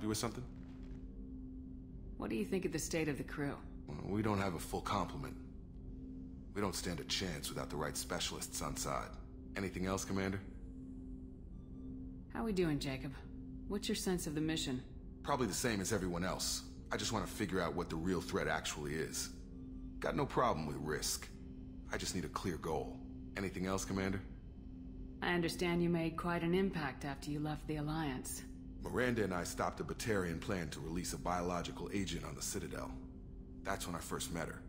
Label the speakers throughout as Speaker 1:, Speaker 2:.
Speaker 1: or something?
Speaker 2: What do you think of the state of the crew?
Speaker 1: Well, we don't have a full complement. We don't stand a chance without the right specialists on side. Anything else, Commander?
Speaker 2: How we doing, Jacob? What's your sense of the mission?
Speaker 1: Probably the same as everyone else. I just want to figure out what the real threat actually is. Got no problem with risk. I just need a clear goal. Anything else, Commander?
Speaker 2: I understand you made quite an impact after you left the Alliance.
Speaker 1: Miranda and I stopped a Batarian plan to release a biological agent on the Citadel. That's when I first met her.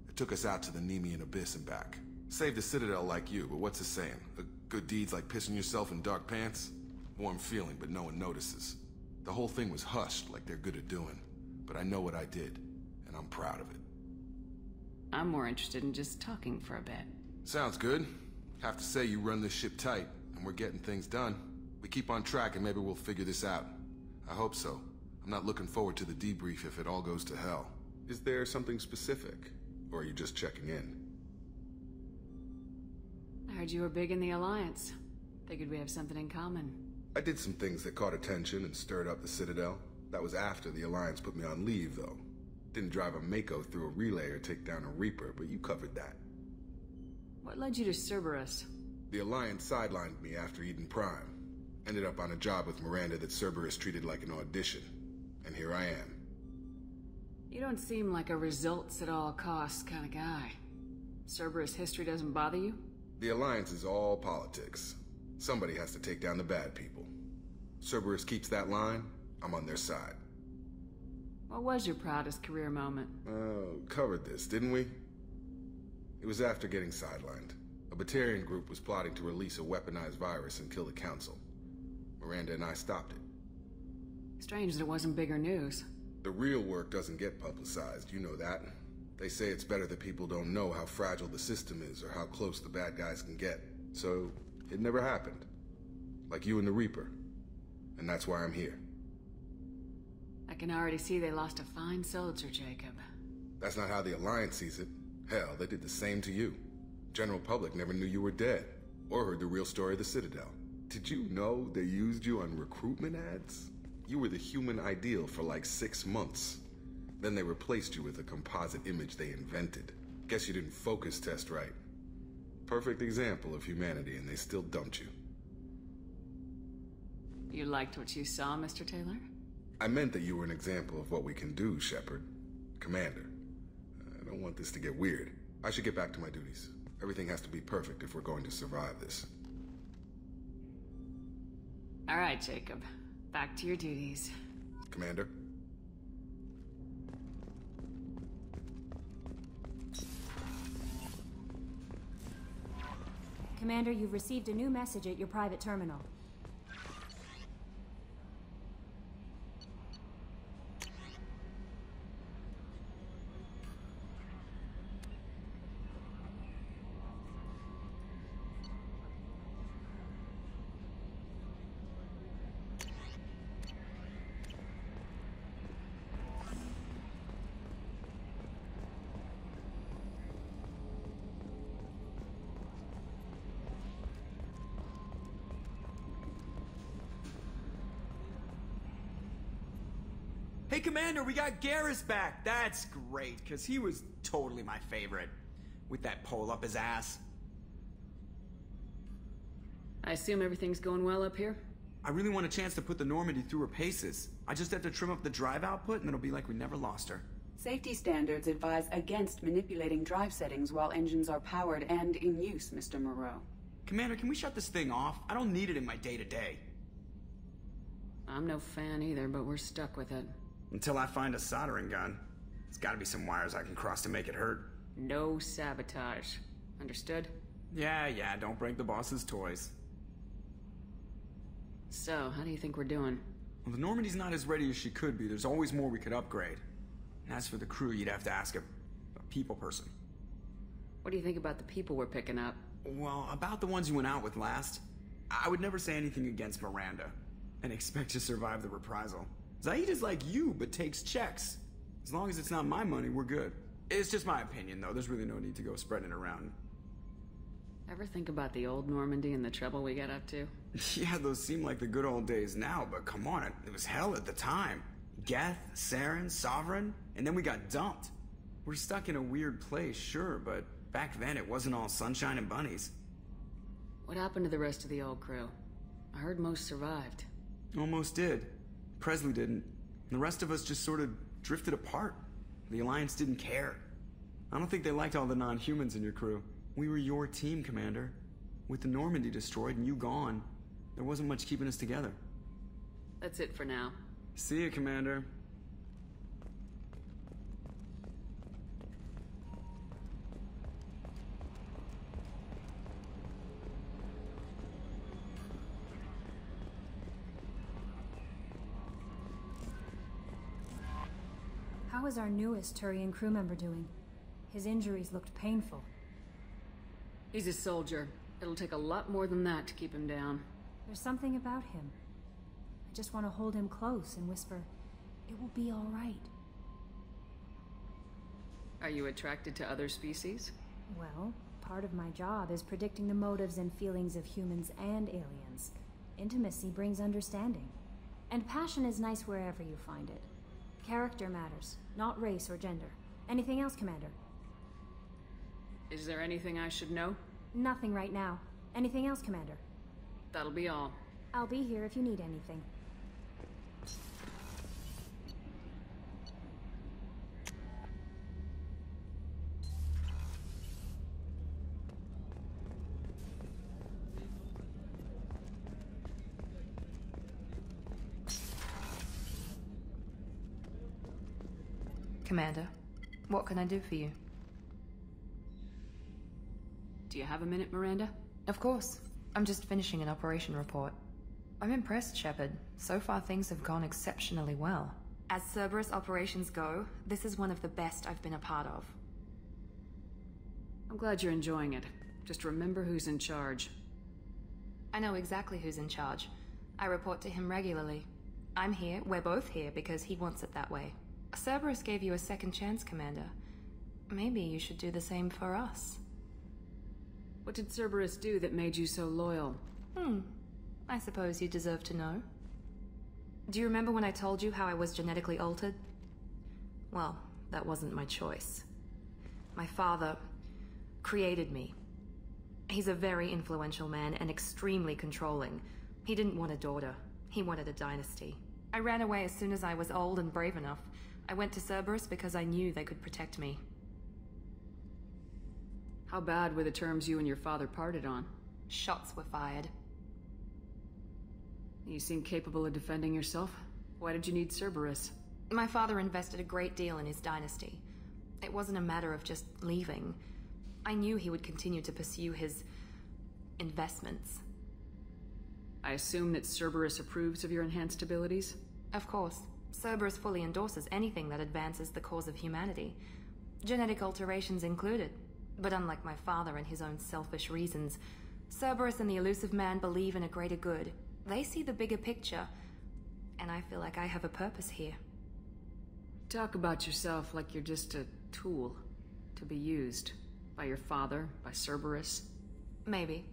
Speaker 1: It took us out to the Nemean Abyss and back. Saved the Citadel like you, but what's the saying? A good deed's like pissing yourself in dark pants? Warm feeling, but no one notices. The whole thing was hushed like they're good at doing. But I know what I did, and I'm proud of it.
Speaker 2: I'm more interested in just talking for a bit.
Speaker 1: Sounds good. Have to say you run this ship tight, and we're getting things done. We keep on track and maybe we'll figure this out. I hope so. I'm not looking forward to the debrief if it all goes to hell. Is there something specific? Or are you just checking in?
Speaker 2: I heard you were big in the Alliance. Figured we have something in common.
Speaker 1: I did some things that caught attention and stirred up the Citadel. That was after the Alliance put me on leave, though. Didn't drive a Mako through a relay or take down a Reaper, but you covered that.
Speaker 2: What led you to Cerberus?
Speaker 1: The Alliance sidelined me after Eden Prime. Ended up on a job with Miranda that Cerberus treated like an audition. And here I am.
Speaker 2: You don't seem like a results at all costs kind of guy. Cerberus history doesn't bother you?
Speaker 1: The Alliance is all politics. Somebody has to take down the bad people. Cerberus keeps that line, I'm on their side.
Speaker 2: What was your proudest career moment?
Speaker 1: Covered this, didn't we? It was after getting sidelined. A Batarian group was plotting to release a weaponized virus and kill the Council. Miranda and I stopped it.
Speaker 2: Strange that it wasn't bigger news.
Speaker 1: The real work doesn't get publicized, you know that. They say it's better that people don't know how fragile the system is or how close the bad guys can get. So, it never happened. Like you and the Reaper. And that's why I'm here.
Speaker 2: I can already see they lost a fine soldier, Jacob.
Speaker 1: That's not how the Alliance sees it. Hell, they did the same to you. General public never knew you were dead, or heard the real story of the Citadel. Did you know they used you on recruitment ads? You were the human ideal for like 6 months. Then they replaced you with a composite image they invented. Guess you didn't focus test right. Perfect example of humanity, and they still dumped you.
Speaker 2: You liked what you saw, Mr. Taylor?
Speaker 1: I meant that you were an example of what we can do, Shepard. Commander. I don't want this to get weird. I should get back to my duties. Everything has to be perfect if we're going to survive this.
Speaker 2: All right, Jacob. Back to your duties.
Speaker 1: Commander?
Speaker 3: Commander, you've received a new message at your private terminal.
Speaker 4: Hey, Commander, we got Garrus back. That's great, because he was totally my favorite. With that pole up his ass.
Speaker 2: I assume everything's going well up here?
Speaker 4: I really want a chance to put the Normandy through her paces. I just have to trim up the drive output, and it'll be like we never lost her.
Speaker 5: Safety standards advise against manipulating drive settings while engines are powered and in use, Mr. Moreau.
Speaker 4: Commander, can we shut this thing off? I don't need it in my day-to-day.
Speaker 2: I'm no fan either, but we're stuck with it.
Speaker 4: Until I find a soldering gun. There's gotta be some wires I can cross to make it hurt.
Speaker 2: No sabotage. Understood?
Speaker 4: Yeah, don't break the boss's toys.
Speaker 2: So, how do you think we're doing?
Speaker 4: Well, the Normandy's not as ready as she could be. There's always more we could upgrade. And as for the crew, you'd have to ask a people person.
Speaker 2: What do you think about the people we're picking up?
Speaker 4: Well, about the ones you went out with last, I would never say anything against Miranda. And expect to survive the reprisal. Zaeed is like you, but takes checks. As long as it's not my money, we're good. It's just my opinion, though. There's really no need to go spreading it around.
Speaker 2: Ever think about the old Normandy and the trouble we got up to?
Speaker 4: Yeah, those seem like the good old days now, but come on, it was hell at the time. Geth, Saren, Sovereign, and then we got dumped. We're stuck in a weird place, sure, but back then it wasn't all sunshine and bunnies.
Speaker 2: What happened to the rest of the old crew? I heard most survived.
Speaker 4: Almost did. Presley didn't. The rest of us just sort of drifted apart. The Alliance didn't care. I don't think they liked all the non-humans in your crew. We were your team, Commander. With the Normandy destroyed and you gone, there wasn't much keeping us together.
Speaker 2: That's it for now.
Speaker 4: See you, Commander.
Speaker 3: How is our newest Turian crew member doing? His injuries looked painful.
Speaker 2: He's a soldier. It'll take a lot more than that to keep him down.
Speaker 3: There's something about him. I just want to hold him close and whisper, "It will be all right."
Speaker 2: Are you attracted to other species?
Speaker 3: Well, part of my job is predicting the motives and feelings of humans and aliens. Intimacy brings understanding. And passion is nice wherever you find it. Character matters, not race or gender. Anything else, Commander?
Speaker 2: Is there anything I should know?
Speaker 3: Nothing right now. Anything else, Commander?
Speaker 2: That'll be all.
Speaker 3: I'll be here if you need anything.
Speaker 6: Commander, what can I do for you?
Speaker 2: Do you have a minute, Miranda?
Speaker 6: Of course. I'm just finishing an operation report. I'm impressed, Shepard. So far things have gone exceptionally well. As Cerberus operations go, this is one of the best I've been a part of.
Speaker 2: I'm glad you're enjoying it. Just remember who's in charge.
Speaker 6: I know exactly who's in charge. I report to him regularly. I'm here, we're both here, because he wants it that way. Cerberus gave you a second chance, Commander. Maybe you should do the same for us.
Speaker 2: What did Cerberus do that made you so loyal?
Speaker 6: I suppose you deserve to know. Do you remember when I told you how I was genetically altered? Well, that wasn't my choice. My father created me. He's a very influential man and extremely controlling. He didn't want a daughter. He wanted a dynasty. I ran away as soon as I was old and brave enough. I went to Cerberus because I knew they could protect me.
Speaker 2: How bad were the terms you and your father parted on?
Speaker 6: Shots were fired.
Speaker 2: You seem capable of defending yourself. Why did you need Cerberus?
Speaker 6: My father invested a great deal in his dynasty. It wasn't a matter of just leaving. I knew he would continue to pursue his investments.
Speaker 2: I assume that Cerberus approves of your enhanced abilities?
Speaker 6: Of course. Cerberus fully endorses anything that advances the cause of humanity. Genetic alterations included. But unlike my father and his own selfish reasons, Cerberus and the Elusive Man believe in a greater good. They see the bigger picture, and I feel like I have a purpose here.
Speaker 2: Talk about yourself like you're just a tool to be used by your father, by Cerberus.
Speaker 6: Maybe.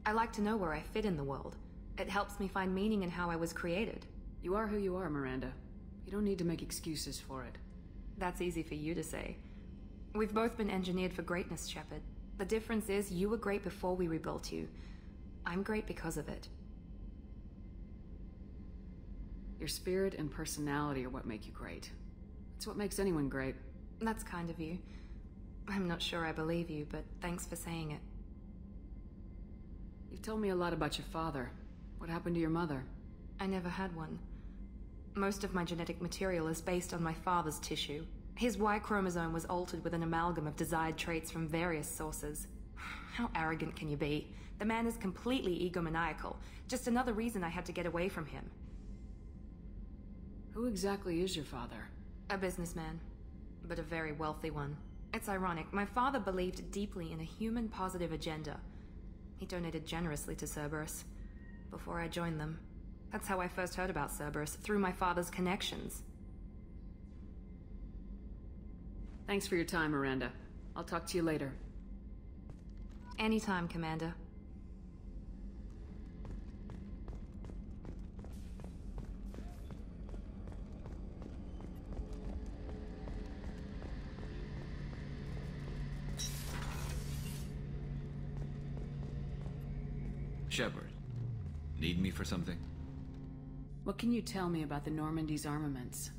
Speaker 6: I like to know where I fit in the world. It helps me find meaning in how I was created.
Speaker 2: You are who you are, Miranda. You don't need to make excuses for it.
Speaker 6: That's easy for you to say. We've both been engineered for greatness, Shepard. The difference is you were great before we rebuilt you. I'm great because of it.
Speaker 2: Your spirit and personality are what make you great. It's what makes anyone great.
Speaker 6: That's kind of you. I'm not sure I believe you, but thanks for saying it.
Speaker 2: You've told me a lot about your father. What happened to your mother?
Speaker 6: I never had one. Most of my genetic material is based on my father's tissue. His Y chromosome was altered with an amalgam of desired traits from various sources. How arrogant can you be? The man is completely egomaniacal. Just another reason I had to get away from him.
Speaker 2: Who exactly is your father?
Speaker 6: A businessman, but a very wealthy one. It's ironic. My father believed deeply in a human-positive agenda. He donated generously to Cerberus before I joined them. That's how I first heard about Cerberus, through my father's connections.
Speaker 2: Thanks for your time, Miranda. I'll talk to you later.
Speaker 6: Anytime, Commander.
Speaker 7: Shepard, need me for something?
Speaker 2: What can you tell me about the Normandy's armaments?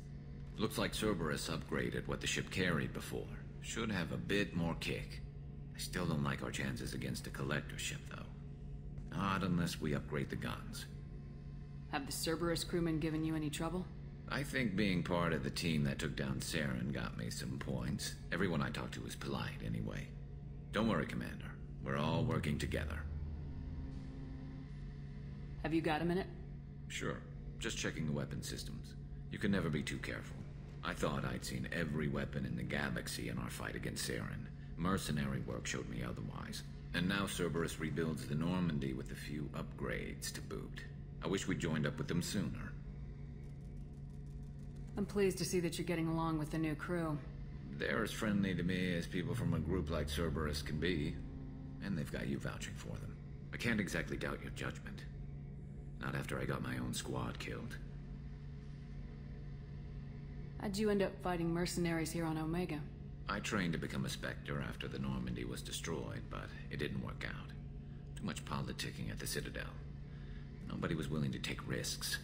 Speaker 7: Looks like Cerberus upgraded what the ship carried before. Should have a bit more kick. I still don't like our chances against a collector ship, though. Not unless we upgrade the guns.
Speaker 2: Have the Cerberus crewmen given you any trouble?
Speaker 7: I think being part of the team that took down Saren got me some points. Everyone I talked to was polite, anyway. Don't worry, Commander. We're all working together.
Speaker 2: Have you got a minute?
Speaker 7: Sure. Just checking the weapon systems. You can never be too careful. I thought I'd seen every weapon in the galaxy in our fight against Saren. Mercenary work showed me otherwise. And now Cerberus rebuilds the Normandy with a few upgrades to boot. I wish we'd joined up with them sooner.
Speaker 2: I'm pleased to see that you're getting along with the new crew.
Speaker 7: They're as friendly to me as people from a group like Cerberus can be. And they've got you vouching for them. I can't exactly doubt your judgment. Not after I got my own squad killed.
Speaker 2: How'd you end up fighting mercenaries here on Omega?
Speaker 7: I trained to become a Spectre after the Normandy was destroyed, but it didn't work out. Too much politicking at the Citadel. Nobody was willing to take risks.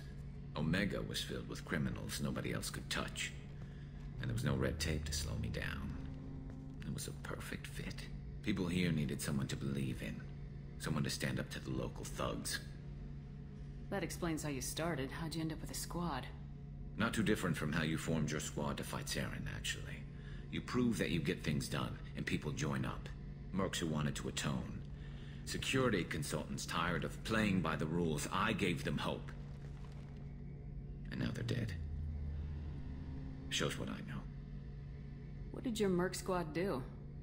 Speaker 7: Omega was filled with criminals nobody else could touch. And there was no red tape to slow me down. It was a perfect fit. People here needed someone to believe in. Someone to stand up to the local thugs.
Speaker 2: That explains how you started. How'd you end up with a squad?
Speaker 7: Not too different from how you formed your squad to fight Saren, actually. You prove that you get things done, and people join up. Mercs who wanted to atone. Security consultants tired of playing by the rules. I gave them hope. And now they're dead. Shows what I know.
Speaker 2: What did your merc squad do?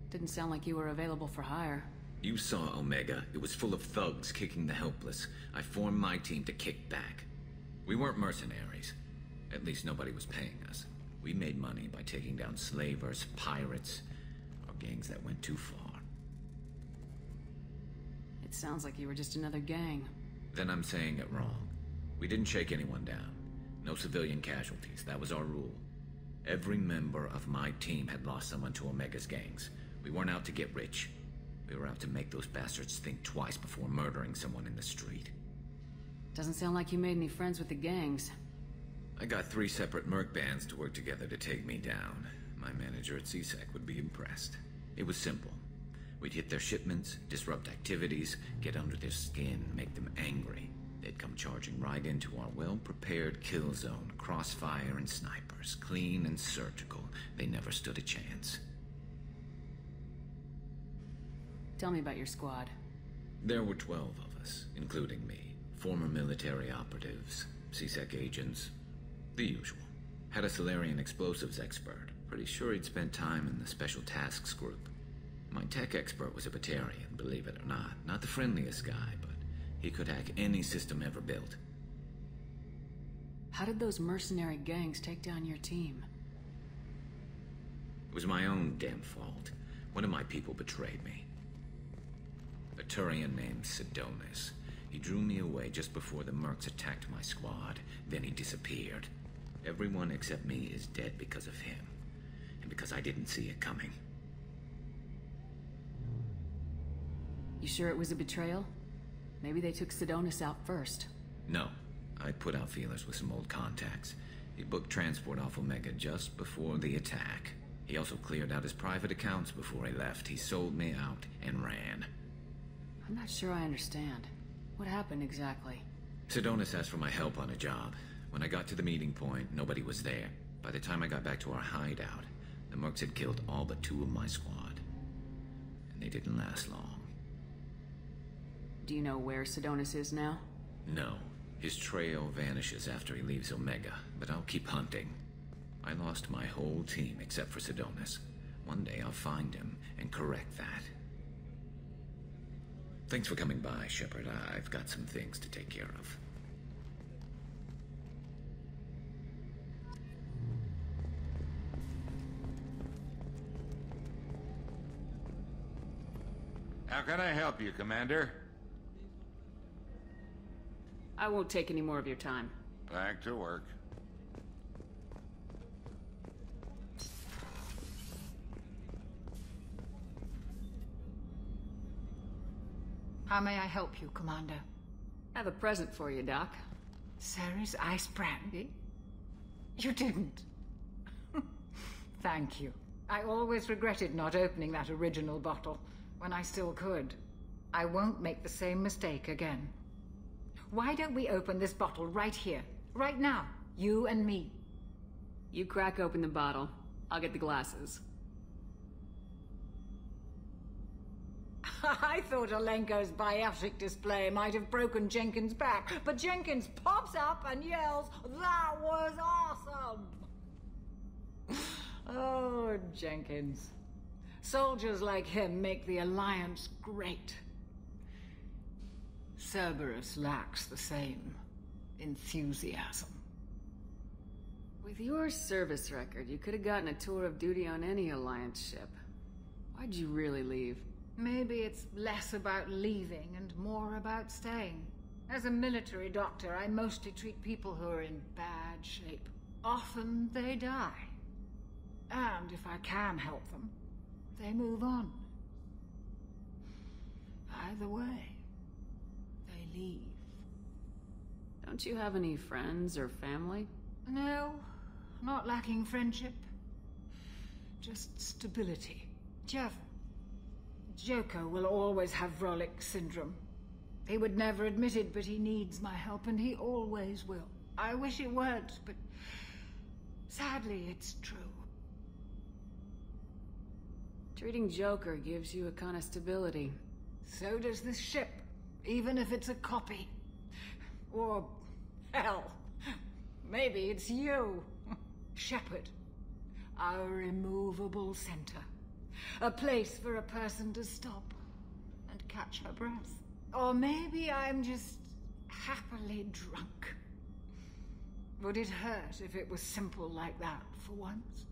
Speaker 2: Didn't sound like you were available for hire.
Speaker 7: You saw Omega. It was full of thugs kicking the helpless. I formed my team to kick back. We weren't mercenaries. At least nobody was paying us. We made money by taking down slavers, pirates, or gangs that went too far.
Speaker 2: It sounds like you were just another gang.
Speaker 7: Then I'm saying it wrong. We didn't shake anyone down. No civilian casualties. That was our rule. Every member of my team had lost someone to Omega's gangs. We weren't out to get rich. We were out to make those bastards think twice before murdering someone in the street.
Speaker 2: Doesn't sound like you made any friends with the gangs.
Speaker 7: I got 3 separate merc bands to work together to take me down. My manager at CSEC would be impressed. It was simple. We'd hit their shipments, disrupt activities, get under their skin, make them angry. They'd come charging right into our well-prepared kill zone, crossfire and snipers, clean and surgical. They never stood a chance.
Speaker 2: Tell me about your squad.
Speaker 7: There were 12 of us, including me. Former military operatives, CSEC agents, the usual. Had a Solarian explosives expert. Pretty sure he'd spent time in the Special Tasks Group. My tech expert was a Batarian, believe it or not. Not the friendliest guy, but he could hack any system ever built.
Speaker 2: How did those mercenary gangs take down your team?
Speaker 7: It was my own damn fault. One of my people betrayed me. A Turian named Sidonis. He drew me away just before the mercs attacked my squad. Then he disappeared. Everyone except me is dead because of him. And because I didn't see it coming.
Speaker 2: You sure it was a betrayal? Maybe they took Sidonis out first.
Speaker 7: No. I put out feelers with some old contacts. He booked transport off Omega just before the attack. He also cleared out his private accounts before he left. He sold me out and ran.
Speaker 2: I'm not sure I understand. What happened exactly?
Speaker 7: Sidonis asked for my help on a job. When I got to the meeting point, nobody was there. By the time I got back to our hideout, the mercs had killed all but 2 of my squad. And they didn't last long.
Speaker 2: Do you know where Sidonis is now?
Speaker 7: No. His trail vanishes after he leaves Omega, but I'll keep hunting. I lost my whole team except for Sidonis. One day I'll find him and correct that. Thanks for coming by, Shepard. I've got some things to take care of.
Speaker 8: How can I help you, Commander?
Speaker 2: I won't take any more of your time.
Speaker 8: Back to work.
Speaker 9: How may I help you, Commander?
Speaker 2: Have a present for you, Doc.
Speaker 9: Ceres ice brandy? You didn't. Thank you. I always regretted not opening that original bottle when I still could. I won't make the same mistake again. Why don't we open this bottle right here, right now, you and me?
Speaker 2: You crack open the bottle. I'll get the glasses.
Speaker 9: I thought Alenko's biotic display might have broken Jenkins' back, but Jenkins pops up and yells, "That was awesome!" Oh, Jenkins. Soldiers like him make the Alliance great. Cerberus lacks the same enthusiasm.
Speaker 2: With your service record, you could have gotten a tour of duty on any Alliance ship. Why'd you really leave?
Speaker 9: Maybe it's less about leaving and more about staying. As a military doctor, I mostly treat people who are in bad shape. Often they die. And if I can help them, they move on. Either way, they leave.
Speaker 2: Don't you have any friends or family?
Speaker 9: No, not lacking friendship. Just stability. Jeff, Joko will always have Vrolik syndrome. He would never admit it, but he needs my help, and he always will. I wish it weren't, but sadly it's true.
Speaker 2: Treating Joker gives you a kind of stability.
Speaker 9: So does this ship, even if it's a copy. Or, hell, maybe it's you, Shepard. Our immovable center. A place for a person to stop and catch her breath. Or maybe I'm just happily drunk. Would it hurt if it was simple like that for once?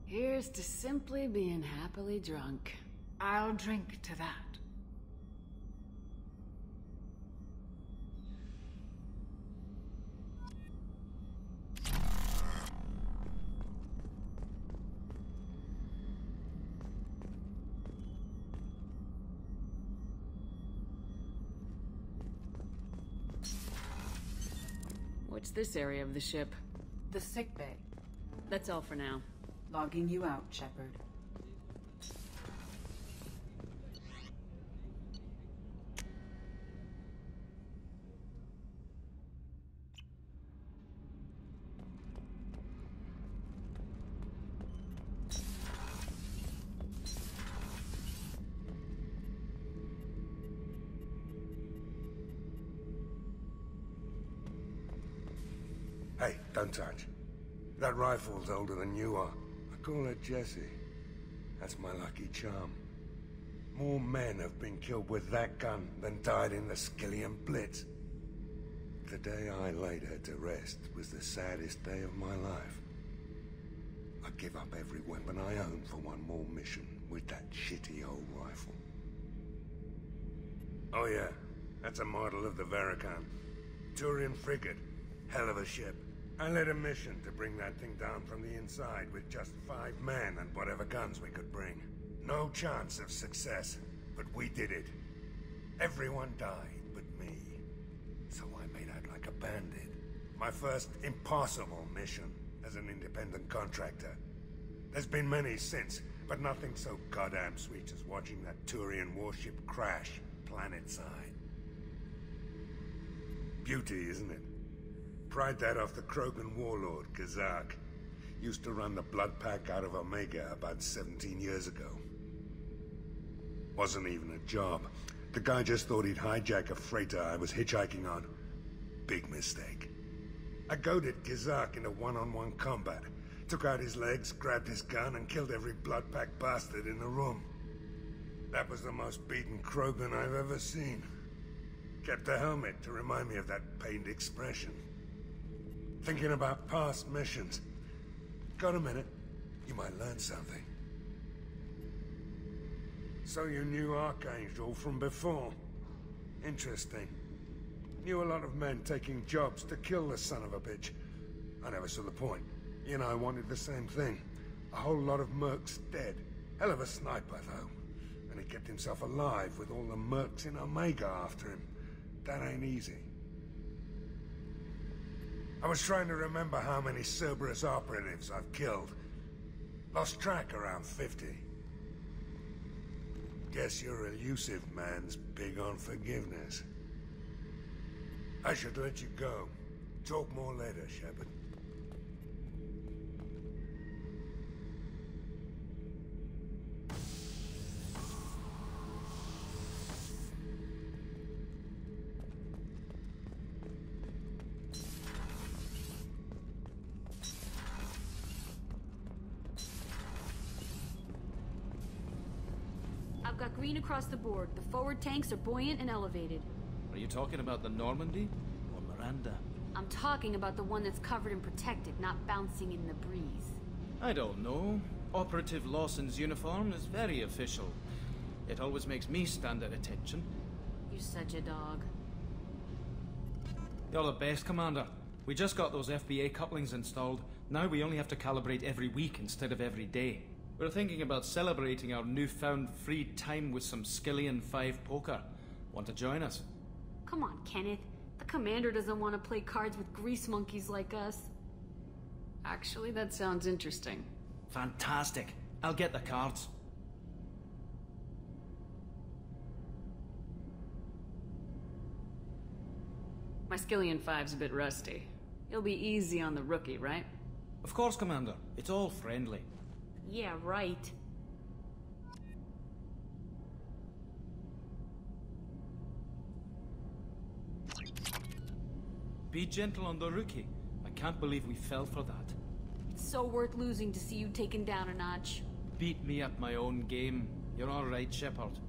Speaker 2: Here's to simply being happily drunk.
Speaker 9: I'll drink to that.
Speaker 2: What's this area of the ship?
Speaker 5: The sickbay.
Speaker 2: That's all for now.
Speaker 5: Logging you out, Shepard.
Speaker 10: Hey, don't touch. That rifle's older than you are. I call her Jessie. That's my lucky charm. More men have been killed with that gun than died in the Skillian Blitz. The day I laid her to rest was the saddest day of my life. I give up every weapon I own for one more mission with that shitty old rifle. Oh yeah, that's a model of the Verican. Turian frigate. Hell of a ship. I led a mission to bring that thing down from the inside with just 5 men and whatever guns we could bring. No chance of success, but we did it. Everyone died but me. So I made out like a bandit. My first impossible mission as an independent contractor. There's been many since, but nothing so goddamn sweet as watching that Turian warship crash planet-side. Beauty, isn't it? Pried that off the Krogan warlord, Kazak. Used to run the blood pack out of Omega about 17 years ago. Wasn't even a job. The guy just thought he'd hijack a freighter I was hitchhiking on. Big mistake. I goaded Kazak into one-on-one combat. Took out his legs, grabbed his gun, and killed every blood pack bastard in the room. That was the most beaten Krogan I've ever seen. Kept a helmet to remind me of that pained expression. Thinking about past missions. Got a minute? You might learn something. So you knew Archangel from before? Interesting. Knew a lot of men taking jobs to kill the son of a bitch. I never saw the point. You know, I wanted the same thing. A whole lot of mercs dead. Hell of a sniper, though. And he kept himself alive with all the mercs in Omega after him. That ain't easy. I was trying to remember how many Cerberus operatives I've killed. Lost track around 50. Guess your elusive man's big on forgiveness. I should let you go. Talk more later, Shepard.
Speaker 11: I've got green across the board. The forward tanks are buoyant and elevated.
Speaker 12: Are you talking about the Normandy? Or Miranda?
Speaker 11: I'm talking about the one that's covered and protected, not bouncing in the breeze.
Speaker 12: I don't know. Operative Lawson's uniform is very official. It always makes me stand at attention.
Speaker 11: You're such a dog.
Speaker 12: You're the best, Commander. We just got those FBA couplings installed. Now we only have to calibrate every week instead of every day. We're thinking about celebrating our newfound free time with some Skillian 5 poker. Want to join us?
Speaker 11: Come on, Kenneth. The commander doesn't want to play cards with grease monkeys like us.
Speaker 2: Actually, that sounds interesting.
Speaker 12: Fantastic. I'll get the cards.
Speaker 2: My Skillian 5's a bit rusty. You'll be easy on the rookie, right?
Speaker 12: Of course, Commander. It's all friendly.
Speaker 11: Yeah, right.
Speaker 12: Be gentle on the rookie. I can't believe we fell for that.
Speaker 11: It's so worth losing to see you taken down a notch.
Speaker 12: Beat me at my own game. You're all right, Shepard.